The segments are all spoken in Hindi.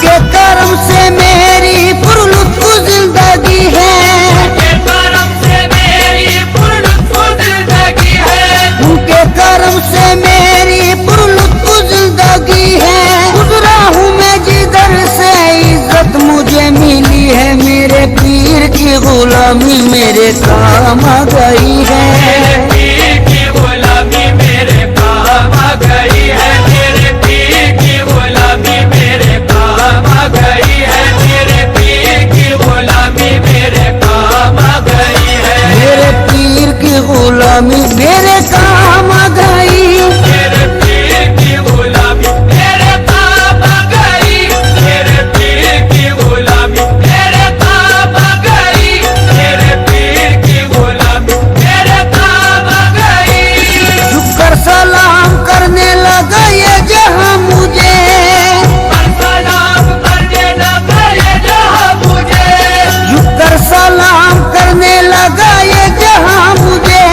उनके करम से मेरी पुरलुत्फ जिंदगी है, उनके करम से मेरी पुरलुत्फ जिंदगी है, उनके करम से मेरी पुरलुत्फ जिंदगी है। गुजरा हूँ मैं जिधर से इज्जत मुझे मिली है, मेरे पीर की गुलामी मेरे काम आ गई है। मेरे पीर की गुलामी मेरे काम आ गई है, मेरे पीर की गुलामी मेरे काम आ गई है, मेरे पीर की गुलामी मेरे काम आ गई है, मेरे पीर की गुलामी मेरे काम आ गई, मेरे पीर की गुलामी मेरे काम आ गई, मेरे पीर की गुलामी मेरे काम आ गई, मेरे पीर की गुलामी मेरे काम आ गई। झुककर सलाम करने लगा ये जहां मुझे, सलाम करने लगा ये जहां मुझे, झुककर सलाम करने लगा ये जहां मुझे,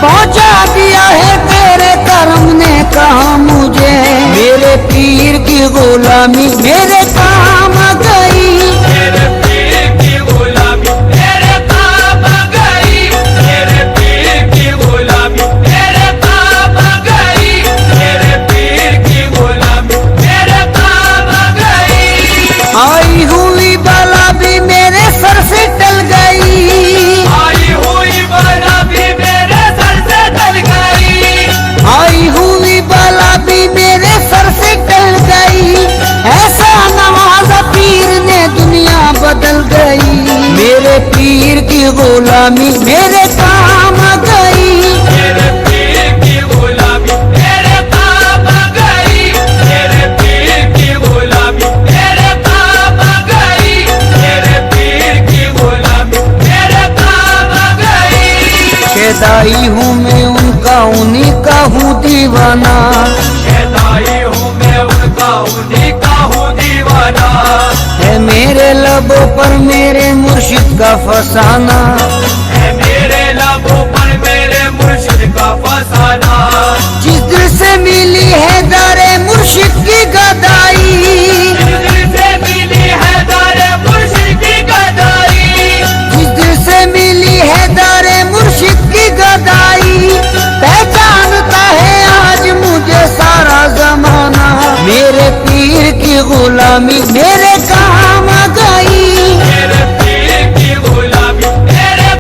पहुंचा दिया है तेरे करम ने कहा मुझे। मेरे पीर की गुलामी मेरे काम आ गई, मेरे पीर की गुलामी मेरे काम आ गई, मेरे पीर की गुलामी मेरे काम आ गई, मेरे पीर की गुलामी मेरे काम आ गई। आई हुई बला भी मेरे सर से टल गई, आई हुई बला भी मेरे सर से टल गई, आई हुई बला भी मेरे सर से टल गई। ऐसा नवाजा पीर ने दुनिया बदल गई, मेरे पीर की गुलामी मेरे काम आ गई, मेरे पीर की गुलामी मेरे काम आ गई, मेरे पीर की गुलामी मेरे काम आ गई, मेरे पीर की गुलामी मेरे काम आ गई। शेदाई हूँ मैं उनका उन्हीं का हूँ दीवाना, शेदाई हूँ मैं उनका उन्हीं का हूँ दीवाना, है मेरे लबों पर मेरे मुर्शिद का फसाना।